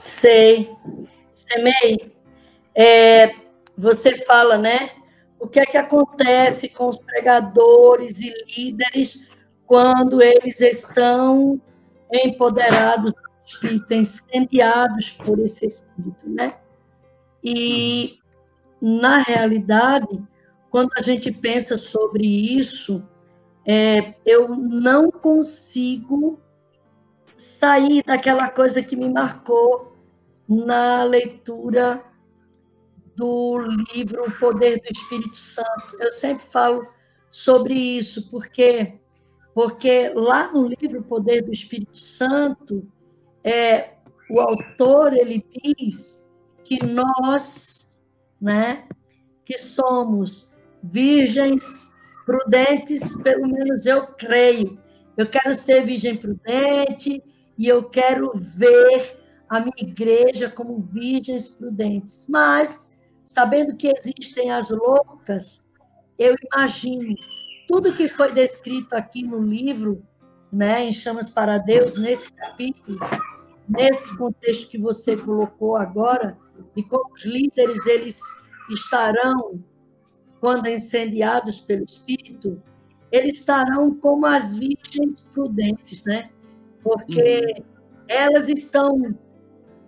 Sei. Semei, você fala, né? O que é que acontece com os pregadores e líderes quando eles estão empoderados do Espírito, incendiados por esse Espírito, né? E, na realidade, quando a gente pensa sobre isso, eu não consigo sair daquela coisa que me marcou na leitura do livro O Poder do Espírito Santo. Eu sempre falo sobre isso, porque lá no livro O Poder do Espírito Santo, o autor ele diz que nós, né, que somos virgens prudentes, pelo menos eu creio. Eu quero ser virgem prudente e eu quero ver a minha igreja como virgens prudentes. Mas, sabendo que existem as loucas, eu imagino tudo que foi descrito aqui no livro, né, em Chamas para Deus, nesse capítulo, nesse contexto que você colocou agora, e como os líderes eles estarão, quando incendiados pelo Espírito, eles estarão como as virgens prudentes, né? Porque elas estão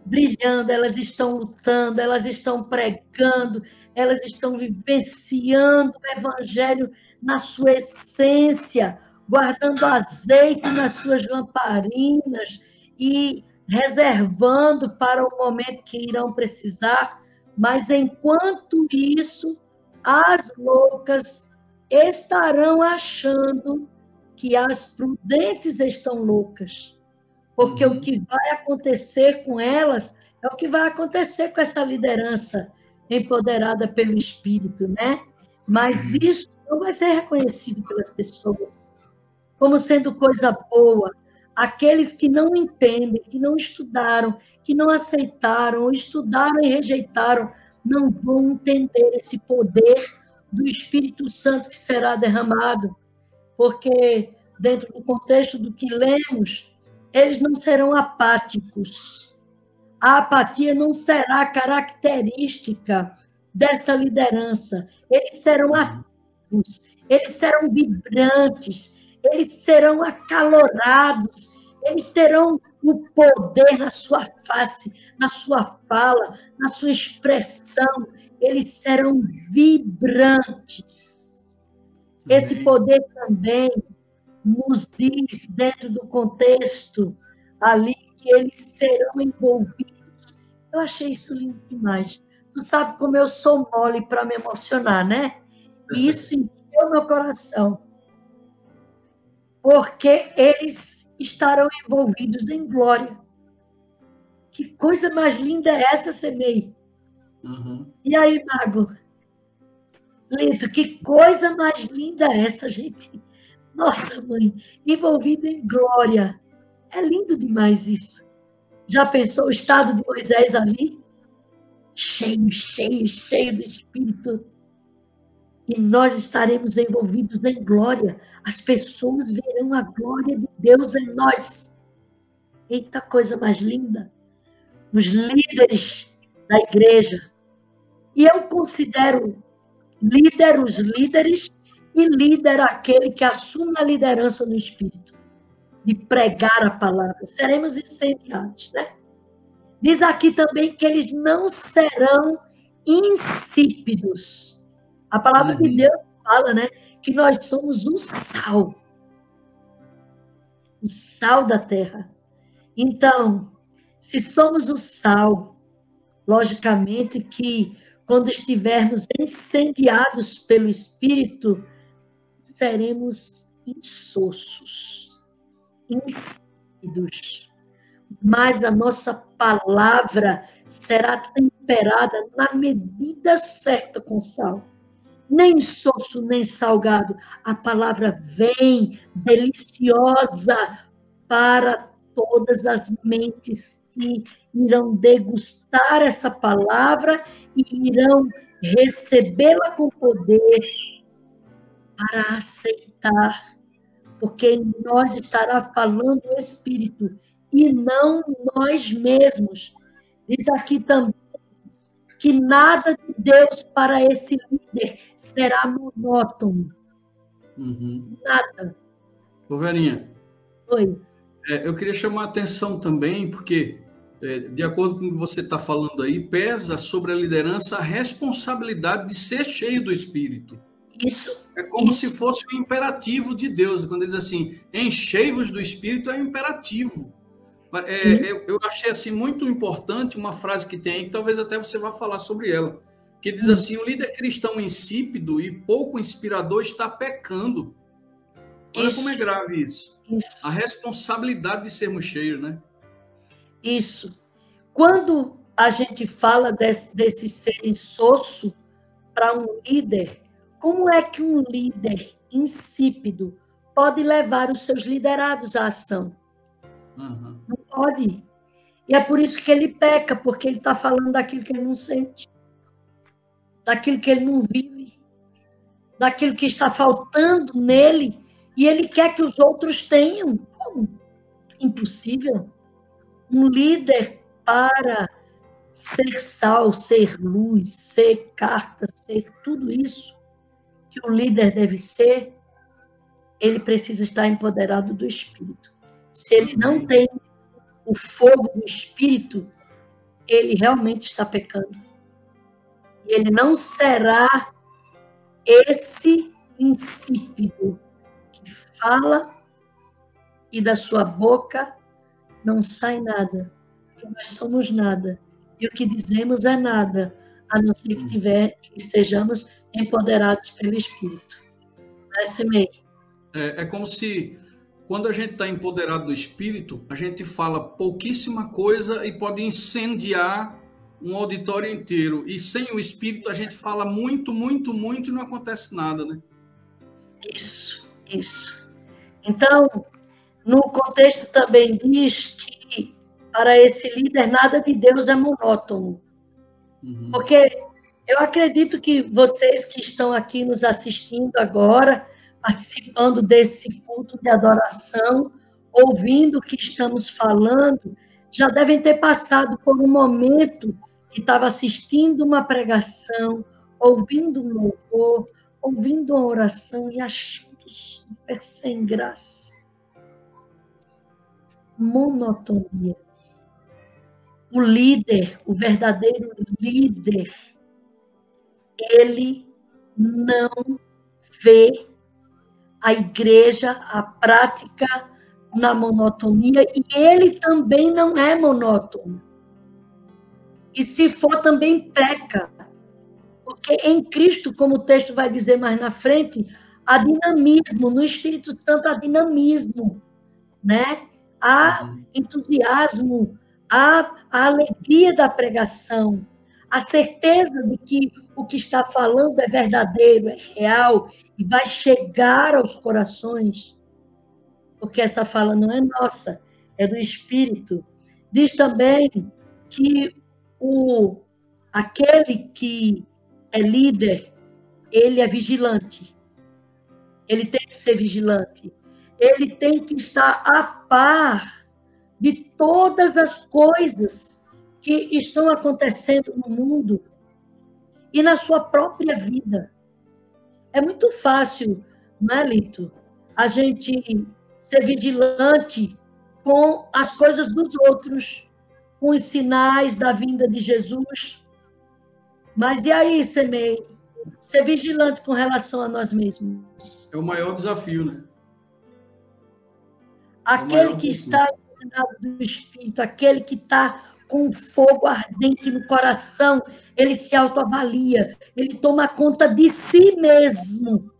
brilhando, elas estão lutando, elas estão pregando, elas estão vivenciando o Evangelho na sua essência, guardando azeite nas suas lamparinas e reservando para o momento que irão precisar. Mas, enquanto isso, as loucas estarão achando que as prudentes estão loucas. Porque o que vai acontecer com elas é o que vai acontecer com essa liderança empoderada pelo Espírito, né? Mas isso não vai ser reconhecido pelas pessoas como sendo coisa boa. Aqueles que não entendem, que não estudaram, que não aceitaram, estudaram e rejeitaram, não vão entender esse poder do Espírito Santo que será derramado. Porque, dentro do contexto do que lemos, eles não serão apáticos. A apatia não será característica dessa liderança. Eles serão ativos, eles serão vibrantes, eles serão acalorados, eles terão o poder na sua face, na sua fala, na sua expressão. Eles serão vibrantes. Esse poder também nos diz, dentro do contexto ali, que eles serão envolvidos. Eu achei isso lindo demais. Tu sabe como eu sou mole para me emocionar, né? E isso encheu meu coração. Porque eles estarão envolvidos em glória. Que coisa mais linda é essa, Semei? E aí, Mago? Lito, que coisa mais linda é essa, gente? Nossa, mãe, envolvido em glória. É lindo demais isso. Já pensou o estado de Moisés ali? Cheio, cheio, cheio do Espírito. E nós estaremos envolvidos em glória. As pessoas verão a glória de Deus em nós. Eita, coisa mais linda. Os líderes da igreja. E eu considero líder os líderes e líder aquele que assume a liderança no Espírito, de pregar a palavra. Seremos incendiados, né? Diz aqui também que eles não serão insípidos. A palavra de Deus fala, né, que nós somos o sal da terra. Então, se somos o sal, logicamente que quando estivermos incendiados pelo Espírito, seremos insossos, insípidos. Mas a nossa palavra será temperada na medida certa com sal. Nem insosso, nem salgado. A palavra vem deliciosa para todas as mentes que irão degustar essa palavra e irão recebê-la com poder para aceitar, porque em nós estará falando o Espírito e não nós mesmos. Diz aqui também que nada de Deus para esse líder será monótono. Nada. Ô, Verinha. Oi. Eu queria chamar a atenção também, porque, de acordo com o que você está falando aí, pesa sobre a liderança a responsabilidade de ser cheio do Espírito. Isso. É como se fosse um imperativo de Deus. Quando diz assim, enchei-vos do Espírito, é um imperativo. Eu achei assim, muito importante uma frase que tem aí, que talvez até você vá falar sobre ela, que diz assim, o líder cristão insípido e pouco inspirador está pecando. Olha como é grave isso. A responsabilidade de sermos cheios, né? Isso. Quando a gente fala desse ser insosso para um líder, como é que um líder insípido pode levar os seus liderados à ação? Não pode. E é por isso que ele peca, porque ele está falando daquilo que ele não sente, daquilo que ele não vive, daquilo que está faltando nele, e ele quer que os outros tenham. Como? Impossível. Um líder, para ser sal, ser luz, ser carta, ser tudo isso que o líder deve ser, ele precisa estar empoderado do Espírito. Se ele não tem o fogo do Espírito, ele realmente está pecando. E ele não será esse insípido que fala e da sua boca não sai nada, porque nós somos nada. E o que dizemos é nada, a não ser que estejamos empoderados pelo Espírito. Esse meio. É como se, quando a gente está empoderado do Espírito, a gente fala pouquíssima coisa e pode incendiar um auditório inteiro. E sem o Espírito, a gente fala muito, muito, muito e não acontece nada, né? Isso. Então, no contexto também diz que para esse líder nada de Deus é monótono. Porque eu acredito que vocês que estão aqui nos assistindo agora, participando desse culto de adoração, ouvindo o que estamos falando, já devem ter passado por um momento que estava assistindo uma pregação, ouvindo um louvor, ouvindo uma oração e achando super sem graça. Monotonia. O líder, o verdadeiro líder, ele não vê a igreja, a prática na monotonia, e ele também não é monótono. E se for, também peca. Porque em Cristo, como o texto vai dizer mais na frente, há dinamismo, no Espírito Santo há dinamismo, né? Há entusiasmo, há a alegria da pregação, a certeza de que o que está falando é verdadeiro, é real e vai chegar aos corações, porque essa fala não é nossa, é do Espírito. Diz também que aquele que é líder, ele é vigilante. Ele tem que ser vigilante. Ele tem que estar a par de todas as coisas que estão acontecendo no mundo e na sua própria vida. É muito fácil, não é, Lito? A gente ser vigilante com as coisas dos outros, com os sinais da vinda de Jesus. Mas e aí, Semei? Ser vigilante com relação a nós mesmos. É o maior desafio, né? Aquele que está empoderado do Espírito, aquele que está com fogo ardente no coração, ele se autoavalia, ele toma conta de si mesmo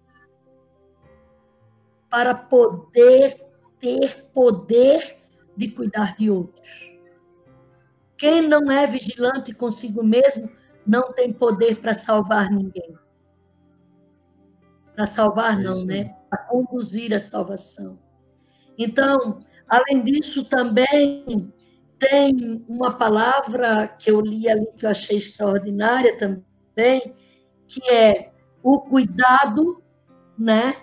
para poder ter poder de cuidar de outros. Quem não é vigilante consigo mesmo não tem poder para salvar ninguém. Para salvar não, né? Para conduzir a salvação. Então, além disso, também tem uma palavra que eu li ali, que eu achei extraordinária também, que é o cuidado, né,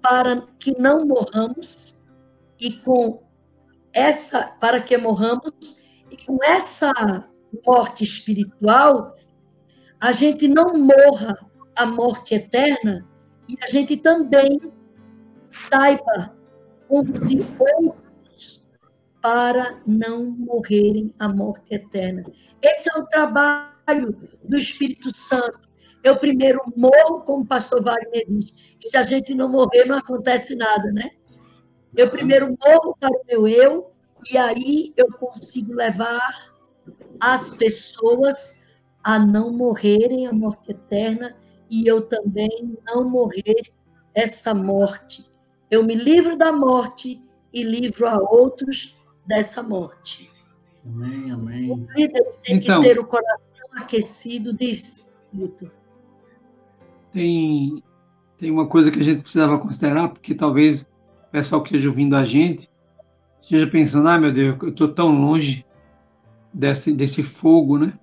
para que não morramos, e com essa, para que morramos, e com essa morte espiritual, a gente não morra a morte eterna e a gente também saiba conduzir outros para não morrerem a morte eterna. Esse é o trabalho do Espírito Santo. Eu primeiro morro, como o pastor Wagner diz, se a gente não morrer, não acontece nada, né? Eu primeiro morro para o meu eu, e aí eu consigo levar as pessoas a não morrerem a morte eterna, e eu também não morrer essa morte. Eu me livro da morte e livro a outros dessa morte. Amém, amém. O líder tem que ter o coração aquecido de espírito. Tem uma coisa que a gente precisava considerar, porque talvez o pessoal que esteja ouvindo a gente esteja pensando, meu Deus, eu estou tão longe desse fogo, né?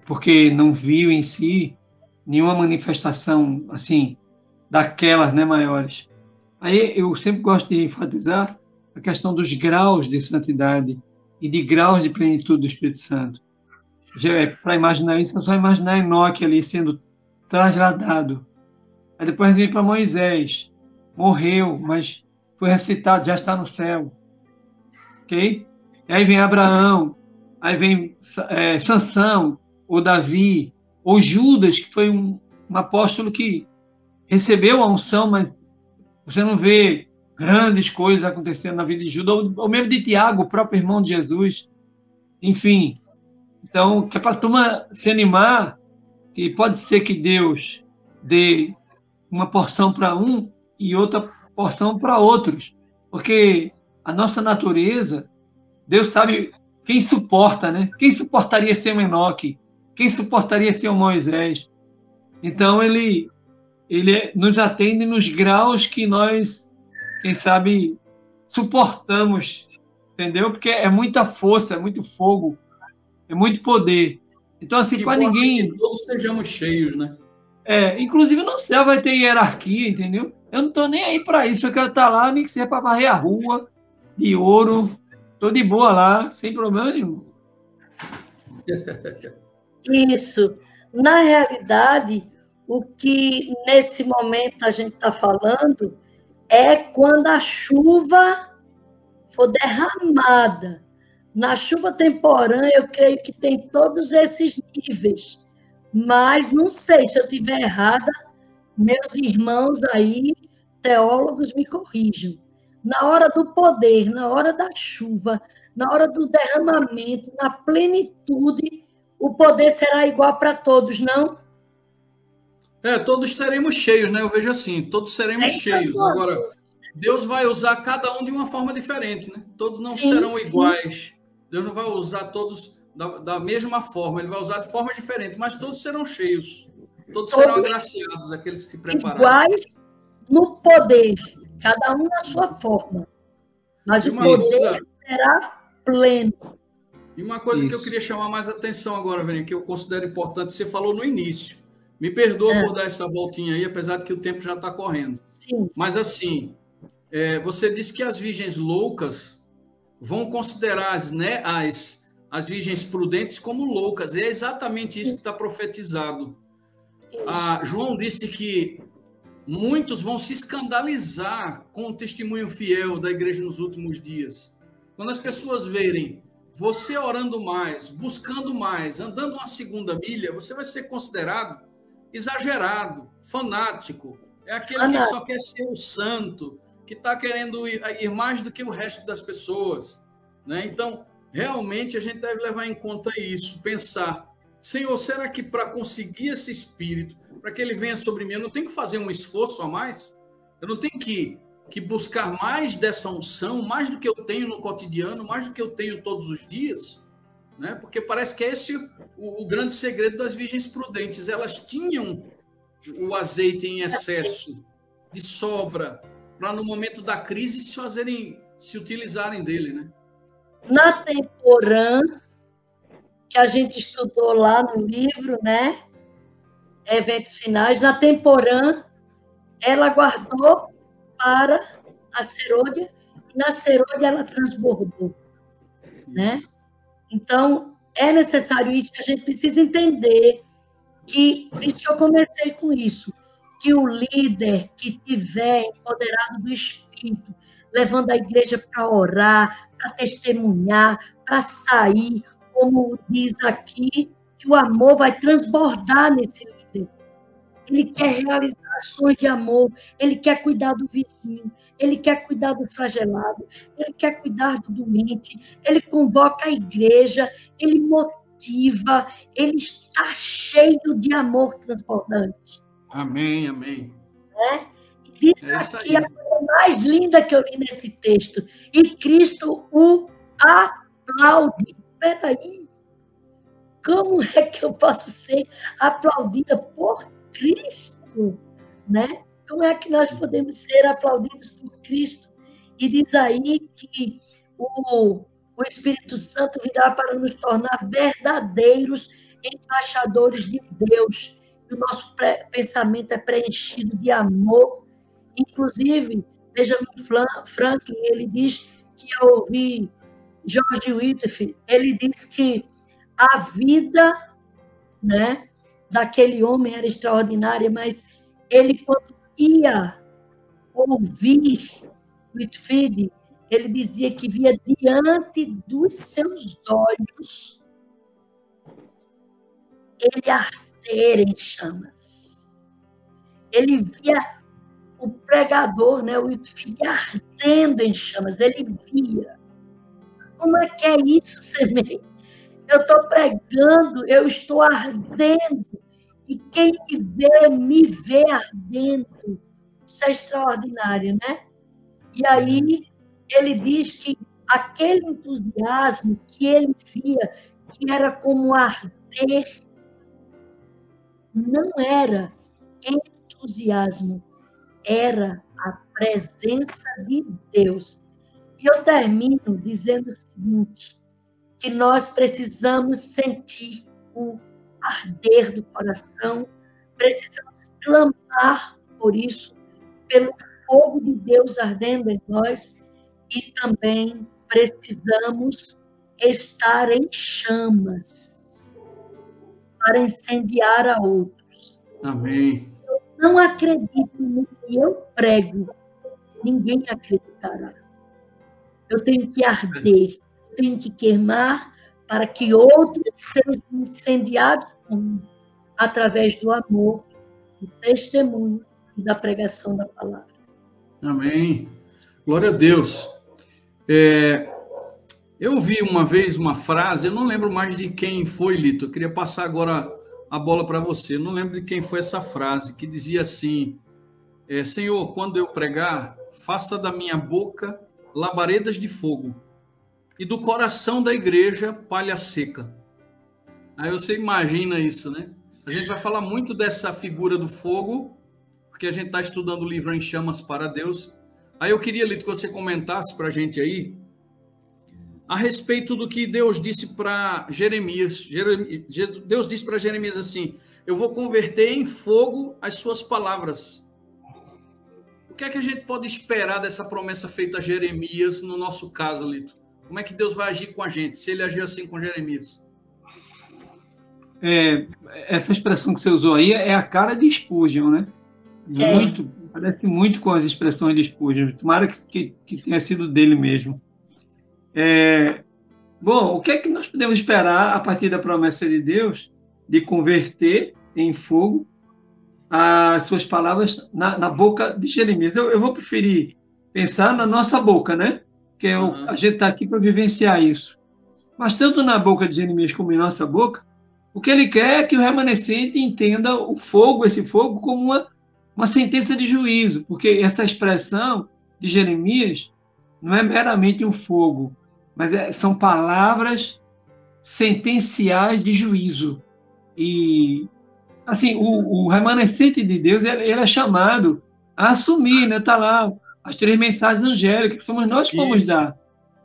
Porque não viu em si nenhuma manifestação, assim, daquelas, né, maiores. Aí eu sempre gosto de enfatizar a questão dos graus de santidade e de graus de plenitude do Espírito Santo. Para imaginar isso, é só imaginar Enoque ali sendo trasladado. Aí depois vem para Moisés, morreu, mas foi ressuscitado, já está no céu. Ok? E aí vem Abraão, aí vem Sansão, ou Davi, ou Judas, que foi um apóstolo que recebeu a unção, mas você não vê grandes coisas acontecendo na vida de Judas, ou mesmo de Tiago, o próprio irmão de Jesus. Enfim, então, que é para a turma se animar, que pode ser que Deus dê uma porção para um e outra porção para outros, porque a nossa natureza, Deus sabe quem suporta, né? Quem suportaria ser um Enoque? Quem suportaria ser um Moisés? Então, ele nos atende nos graus que nós, quem sabe, suportamos, entendeu? Porque é muita força, é muito fogo, é muito poder. Então, assim, para ninguém... Que todos sejamos cheios, né? Inclusive no céu vai ter hierarquia, entendeu? Eu não estou nem aí para isso, eu quero estar lá, nem que seja para varrer a rua de ouro. Estou de boa lá, sem problema nenhum. Isso. Na realidade, o que nesse momento a gente está falando é quando a chuva for derramada. Na chuva temporânea, eu creio que tem todos esses níveis, mas não sei se eu estiver errada, meus irmãos aí, teólogos, me corrijam. Na hora do poder, na hora da chuva, na hora do derramamento, na plenitude, o poder será igual para todos, não? Todos seremos cheios, né? Eu vejo assim, todos seremos cheios. Agora, Deus vai usar cada um de uma forma diferente, né? Todos não serão iguais. Deus não vai usar todos da mesma forma, ele vai usar de forma diferente, mas todos serão cheios. Todos serão agraciados, aqueles que se prepararam. Iguais no poder, cada um na sua forma. Mas o poder será pleno. E uma coisa que eu queria chamar mais atenção agora, Verinha, que eu considero importante, você falou no início. Me perdoa por dar essa voltinha aí, apesar de que o tempo já está correndo. Sim. Mas assim, você disse que as virgens loucas vão considerar as virgens prudentes como loucas. É exatamente isso que está profetizado. João disse que muitos vão se escandalizar com o testemunho fiel da igreja nos últimos dias. Quando as pessoas verem você orando mais, buscando mais, andando uma segunda milha, você vai ser considerado exagerado, fanático. É aquele que só quer ser o santo, que está querendo ir mais do que o resto das pessoas, né? Então, realmente, a gente deve levar em conta isso, pensar, Senhor, será que para conseguir esse espírito, para que ele venha sobre mim, eu não tenho que fazer um esforço a mais? Eu não tenho que buscar mais dessa unção, mais do que eu tenho no cotidiano, mais do que eu tenho todos os dias? Né? Porque parece que é esse o grande segredo das virgens prudentes. Elas tinham o azeite em excesso, de sobra, para no momento da crise se utilizarem dele, né? Na temporã, que a gente estudou lá no livro, né? Eventos finais, na temporã, ela guardou para a serôdia, e na serôdia ela transbordou, né? Então, É necessário isso, que a gente precisa entender que, por isso que eu comecei com isso, que o líder que tiver empoderado do Espírito, levando a igreja para orar, para testemunhar, para sair, como diz aqui, que o amor vai transbordar nesse líder. Ele quer realizar ações de amor, ele quer cuidar do vizinho, ele quer cuidar do flagelado, ele quer cuidar do doente, ele convoca a igreja, ele motiva, ele está cheio de amor transbordante. Amém, amém. Né? Diz aqui a coisa mais linda que eu li nesse texto. E Cristo o aplaude. Espera aí. Como é que eu posso ser aplaudida por Cristo? Né? Como é que nós podemos ser aplaudidos por Cristo? E diz aí que o Espírito Santo virá para nos tornar verdadeiros embaixadores de Deus. E o nosso pensamento é preenchido de amor. Inclusive, Benjamin Franklin, ele diz que, ao ouvir George Whitefield, ele diz que a vida, né, daquele homem era extraordinária, mas ele, quando ia ouvir Whitefield, ele dizia que via diante dos seus olhos ele arder em chamas. Ele via o pregador, né, o Whitefield, ardendo em chamas. Ele via. Como é que é isso, Semei? Eu estou pregando, eu estou ardendo. E quem me vê ardendo. Isso é extraordinário, né? E aí ele diz que aquele entusiasmo que ele via, que era como arder, não era entusiasmo, era a presença de Deus. E eu termino dizendo o seguinte, que nós precisamos sentir o arder do coração, precisamos clamar por isso, pelo fogo de Deus ardendo em nós, e também precisamos estar em chamas para incendiar a outros. Amém. Eu não acredito no que eu prego, ninguém acreditará. Eu tenho que arder, eu tenho que queimar para que outros sejam incendiados através do amor, do testemunho e da pregação da palavra. Amém. Glória a Deus. Eu vi uma vez uma frase, eu não lembro mais de quem foi, Lito. Eu queria passar agora a bola para você. Eu não lembro de quem foi essa frase, que dizia assim: Senhor, quando eu pregar, faça da minha boca labaredas de fogo e do coração da igreja palha seca. Aí você imagina isso, né? A gente vai falar muito dessa figura do fogo, porque a gente está estudando o livro Em Chamas para Deus. Aí eu queria, Lito, que você comentasse para a gente aí a respeito do que Deus disse para Jeremias. Deus disse para Jeremias assim: eu vou converter em fogo as suas palavras. O que é que a gente pode esperar dessa promessa feita a Jeremias no nosso caso, Lito? Como é que Deus vai agir com a gente, se ele agir assim com Jeremias? Essa expressão que você usou aí é a cara de Spurgeon, né? Parece muito com as expressões de Spurgeon. Tomara que tenha sido dele mesmo. Bom, o que é que nós podemos esperar a partir da promessa de Deus de converter em fogo as suas palavras na boca de Jeremias? Eu vou preferir pensar na nossa boca, né? Porque a gente está aqui para vivenciar isso. Mas tanto na boca de Jeremias como em nossa boca, o que ele quer é que o remanescente entenda esse fogo, como uma sentença de juízo, porque essa expressão de Jeremias não é meramente um fogo, mas são palavras sentenciais de juízo. E, assim, o remanescente de Deus, ele é chamado a assumir, né? Está lá, as 3 mensagens angélicas, que somos nós que vamos dar.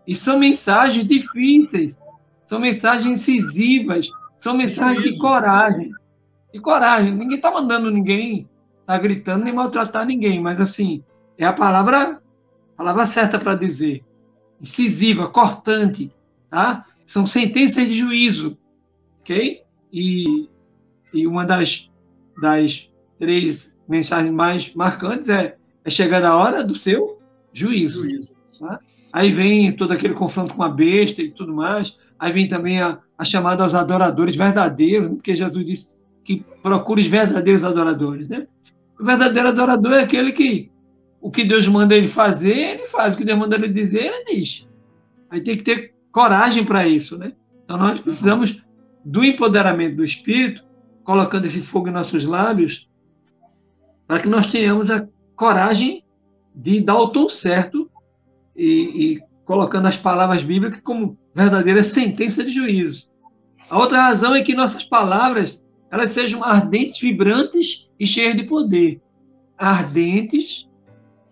E são mensagens difíceis, são mensagens incisivas, são mensagens de coragem. De coragem. Ninguém está mandando ninguém, está gritando, nem maltratar ninguém, mas, assim, é a palavra certa para dizer. Incisiva, cortante, tá? São sentenças de juízo. ok? E uma das 3 mensagens mais marcantes é chegada a hora do seu juízo. Tá? Aí vem todo aquele confronto com a besta e tudo mais. Aí vem também a chamada aos adoradores verdadeiros, né? Porque Jesus disse que procure os verdadeiros adoradores. Né? O verdadeiro adorador é aquele que o que Deus manda ele fazer, ele faz. O que Deus manda ele dizer, ele diz. Aí tem que ter coragem para isso. Né? Então nós precisamos do empoderamento do Espírito, colocando esse fogo em nossos lábios, para que nós tenhamos a coragem de dar o tom certo e colocando as palavras bíblicas como verdadeira sentença de juízo. A outra razão é que nossas palavras elas sejam ardentes, vibrantes e cheias de poder. Ardentes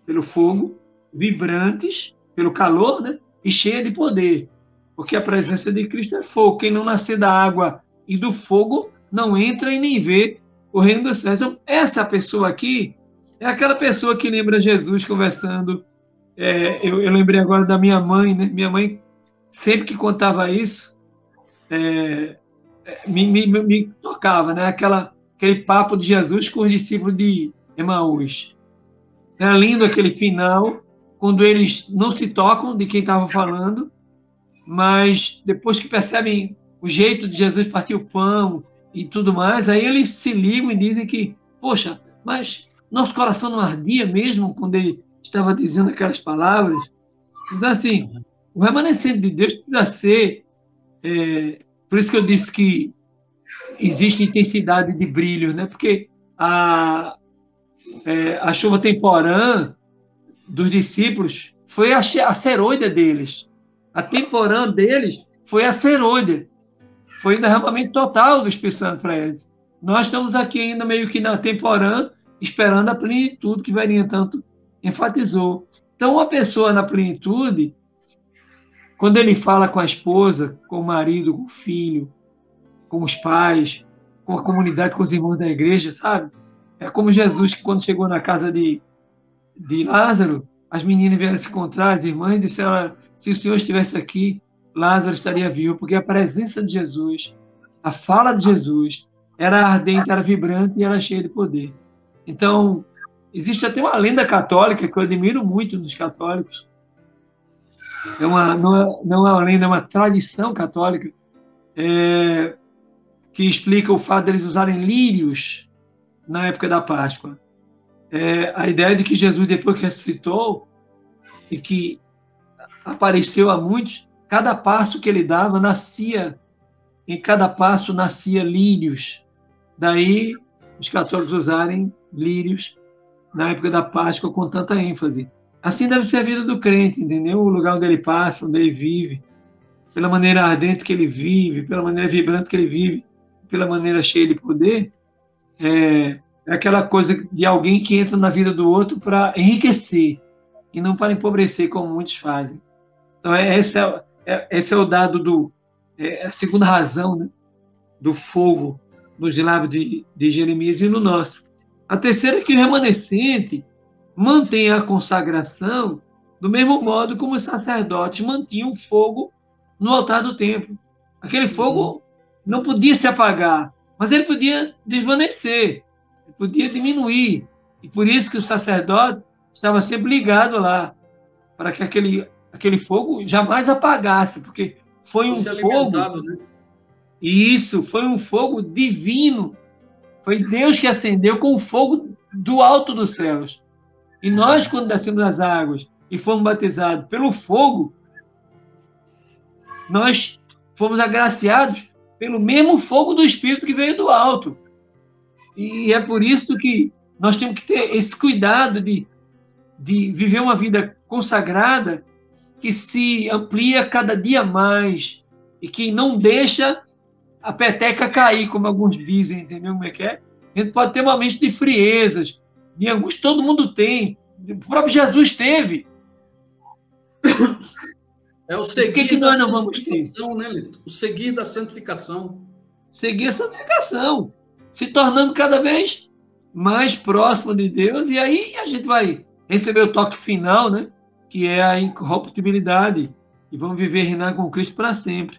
pelo fogo, vibrantes pelo calor, né? E cheias de poder. Porque a presença de Cristo é fogo. Quem não nascer da água e do fogo não entra e nem vê o reino dos céus. Então, essa pessoa aqui é aquela pessoa que lembra Jesus conversando. Eu lembrei agora da minha mãe, né? Minha mãe, sempre que contava isso, me tocava, né? Aquele papo de Jesus com os discípulos de Emaús. Era lindo aquele final, quando eles não se tocam de quem estava falando, mas depois que percebem o jeito de Jesus partir o pão e tudo mais, aí eles se ligam e dizem que, poxa, mas nosso coração não ardia mesmo quando ele estava dizendo aquelas palavras? Então, assim, o remanescente de Deus precisa ser... por isso que eu disse que existe intensidade de brilho, né? Porque a chuva temporã dos discípulos foi a seroide deles. A temporã deles foi a seroide. Foi o derramamento total do Espírito Santo para eles. Nós estamos aqui ainda meio que na temporã, esperando a plenitude que Verinha tanto enfatizou. Então, uma pessoa na plenitude, quando ele fala com a esposa, com o marido, com o filho, com os pais, com a comunidade, com os irmãos da igreja, sabe? É como Jesus, que quando chegou na casa de Lázaro, as meninas vieram se encontrar, as irmãs disseram, se o Senhor estivesse aqui, Lázaro estaria vivo, porque a presença de Jesus, a fala de Jesus, era ardente, era vibrante e era cheia de poder. Então, existe até uma lenda católica que eu admiro muito nos católicos. Não é uma lenda, é uma tradição católica que explica o fato deles usarem lírios na época da Páscoa. A ideia de que Jesus, depois que ressuscitou e que apareceu a muitos, cada passo que ele dava em cada passo nascia lírios. Daí os católicos usarem lírios na época da Páscoa com tanta ênfase. Assim deve ser a vida do crente, entendeu? O lugar onde ele passa, onde ele vive, pela maneira ardente que ele vive, pela maneira vibrante que ele vive, pela maneira cheia de poder, é aquela coisa de alguém que entra na vida do outro para enriquecer e não para empobrecer, como muitos fazem. Então, esse é o dado a segunda razão, né, do fogo nos lábios de Jeremias e no nosso. A terceira é que o remanescente mantém a consagração do mesmo modo como os sacerdotes mantinham o fogo no altar do templo. Aquele fogo não podia se apagar, mas ele podia desvanecer, ele podia diminuir. E por isso que o sacerdote estava sempre ligado lá, para que aquele fogo jamais apagasse, porque foi um fogo... Né? Isso, foi um fogo divino. Foi Deus que acendeu com o fogo do alto dos céus. E nós, quando descemos das águas e fomos batizados pelo fogo, nós fomos agraciados pelo mesmo fogo do Espírito que veio do alto. E é por isso que nós temos que ter esse cuidado de viver uma vida consagrada que se amplia cada dia mais e que não deixa a peteca cair, como alguns dizem, entendeu como é que é? A gente pode ter momentos de friezas, de angústia, todo mundo tem. O próprio Jesus teve. É o seguir da santificação, né, Lito? O seguir da santificação. Seguir a santificação. Se tornando cada vez mais próximo de Deus, e aí a gente vai receber o toque final, né? Que é a incorruptibilidade. E vamos viver e reinar com Cristo para sempre.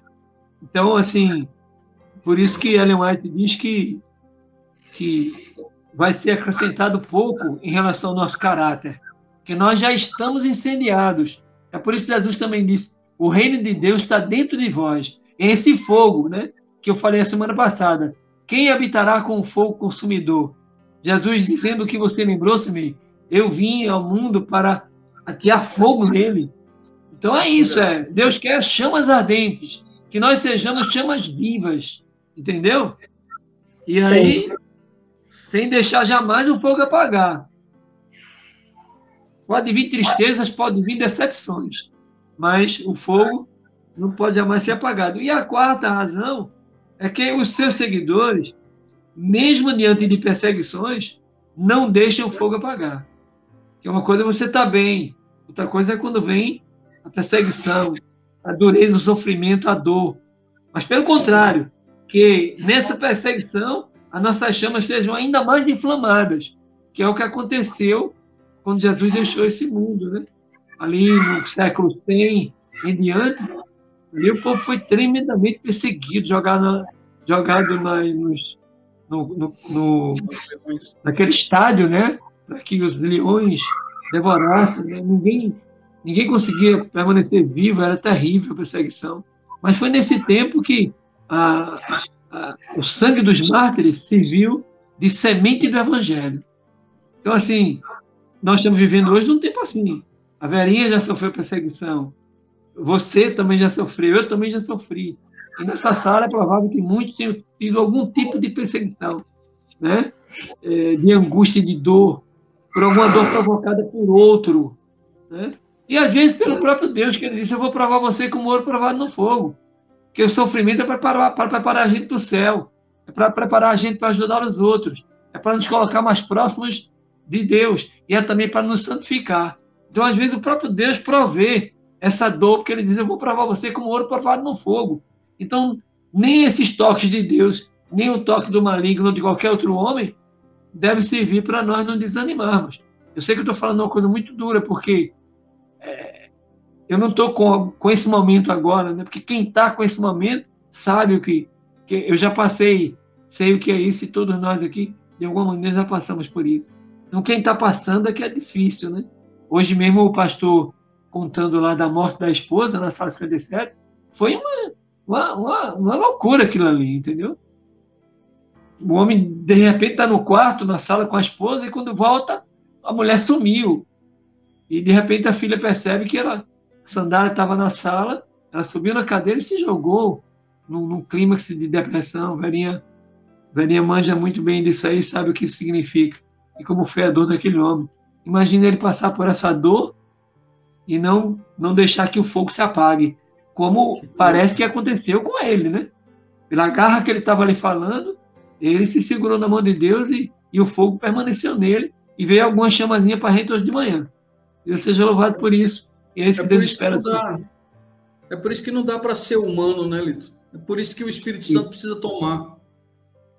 Então, assim, Por isso que Ellen White diz que vai ser acrescentado pouco em relação ao nosso caráter, que nós já estamos incendiados. É por isso que Jesus também disse, o reino de Deus está dentro de vós. É esse fogo, né, que eu falei a semana passada. Quem habitará com o fogo consumidor? Jesus dizendo o que você lembrou, Simei, eu vim ao mundo para atear fogo nele. Então é isso, Deus quer chamas ardentes, que nós sejamos chamas vivas, entendeu? E Sim. aí, sem deixar jamais o fogo apagar. Pode vir tristezas, pode vir decepções, mas o fogo não pode jamais ser apagado. E a quarta razão é que os seus seguidores, mesmo diante de perseguições, não deixam o fogo apagar. Que uma coisa é você estar bem, outra coisa é quando vem a perseguição, a dureza, o sofrimento, a dor. Mas, pelo contrário, que nessa perseguição as nossas chamas sejam ainda mais inflamadas, que é o que aconteceu quando Jesus deixou esse mundo, né? Ali no século 100 em diante, ali o povo foi tremendamente perseguido, jogado naquele estádio, né? Para que os leões devorassem, né? Ninguém conseguia permanecer vivo, era terrível a perseguição. Mas foi nesse tempo que o sangue dos mártires serviu de semente do evangelho. Então, assim, nós estamos vivendo hoje num tempo assim. A Verinha já sofreu perseguição. Você também já sofreu, eu também já sofri. E nessa sala é provável que muitos tenham tido algum tipo de perseguição, né? De angústia e de dor, por alguma dor provocada por outro, né? E às vezes pelo próprio Deus, que ele disse, eu vou provar você como ouro provado no fogo. Porque o sofrimento é para preparar a gente para o céu, é para preparar a gente para ajudar os outros, é para nos colocar mais próximos de Deus, e é também para nos santificar. Então, às vezes, o próprio Deus provê essa dor, porque ele diz, eu vou provar você como ouro provado no fogo. Então, nem esses toques de Deus, nem o toque do maligno ou de qualquer outro homem, deve servir para nós não desanimarmos. Eu sei que eu estou falando uma coisa muito dura, porque eu não estou com esse momento agora, né? Porque quem está com esse momento sabe o que eu já passei, sei o que é isso, e todos nós aqui, de alguma maneira, já passamos por isso. Então, quem está passando é que é difícil, né? Hoje mesmo o pastor contando lá da morte da esposa, na sala 57, foi uma loucura aquilo ali, entendeu? O homem, de repente, está no quarto, na sala com a esposa, e quando volta, a mulher sumiu. E, de repente, a filha percebe que a sandália estava na sala, ela subiu na cadeira e se jogou num clímax de depressão. Verinha manja muito bem disso aí, sabe o que isso significa. E como foi a dor daquele homem. Imagina ele passar por essa dor e não deixar que o fogo se apague, como parece que aconteceu com ele, né? Pela garra que ele estava ali falando, ele se segurou na mão de Deus e o fogo permaneceu nele, e veio alguma chamazinha para a gente hoje de manhã. Deus seja louvado por isso. E é isso que Deus espera. É por isso que não dá para ser humano, né, Lito? É por isso que o Espírito Santo precisa tomar.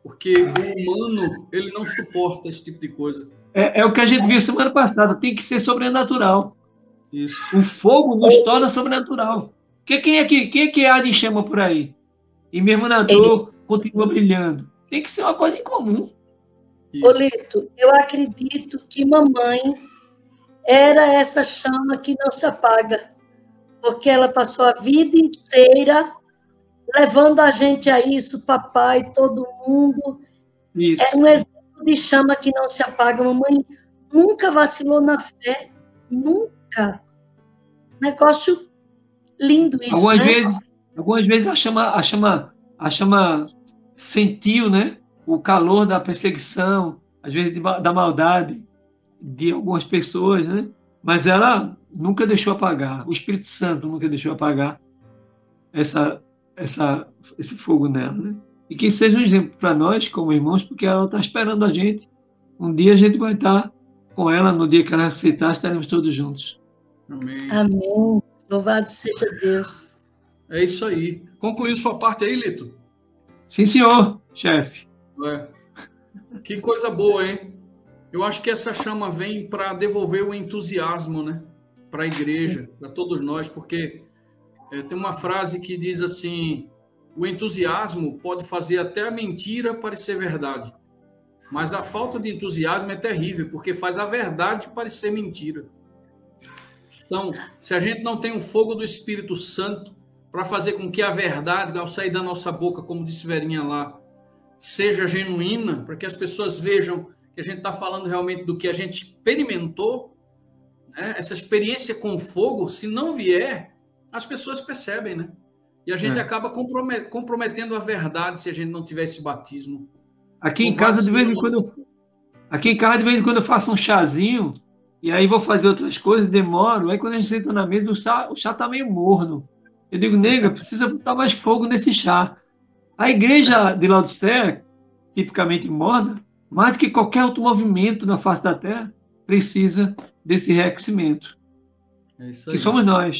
Porque o humano, ele não suporta esse tipo de coisa. É o que a gente viu semana passada, tem que ser sobrenatural. Isso. O fogo nos torna sobrenatural. Quem é que há de chama por aí? E mesmo na dor, continua brilhando. Tem que ser uma coisa em comum. Ô, Lito, eu acredito que mamãe era essa chama que não se apaga, porque ela passou a vida inteira levando a gente a isso, papai, todo mundo. Isso. É um exemplo de chama que não se apaga. Mamãe nunca vacilou na fé, nunca. Negócio lindo isso, Algumas vezes a chama sentiu, né, o calor da perseguição, às vezes da maldade de algumas pessoas, né? Mas ela nunca deixou apagar. O Espírito Santo nunca deixou apagar esse fogo nela, né? E que seja um exemplo para nós, como irmãos, porque ela está esperando a gente. Um dia a gente vai estar com ela, no dia que ela ressuscitar, estaremos todos juntos. Amém. Amém. Louvado seja Deus. É isso aí. Concluiu sua parte aí, Lito? Sim, senhor, chefe. Que coisa boa, hein? Eu acho que essa chama vem para devolver o entusiasmo, né? Para a igreja, para todos nós, porque tem uma frase que diz assim, o entusiasmo pode fazer até a mentira parecer verdade. Mas a falta de entusiasmo é terrível, porque faz a verdade parecer mentira. Então, se a gente não tem um fogo do Espírito Santo para fazer com que a verdade, ao sair da nossa boca, como disse Verinha lá, seja genuína, para que as pessoas vejam que a gente está falando realmente do que a gente experimentou, né? Essa experiência com fogo, se não vier, as pessoas percebem, né? E a gente acaba comprometendo a verdade se a gente não tiver esse batismo. Aqui em casa, de vez em quando, eu faço um chazinho, e aí vou fazer outras coisas, demoro, aí quando a gente senta na mesa, o chá tá meio morno. Eu digo, nega, precisa botar mais fogo nesse chá. A igreja de Laodiceia, tipicamente morna, mais do que qualquer outro movimento na face da terra, precisa desse reaquecimento. É isso aí. Que somos nós.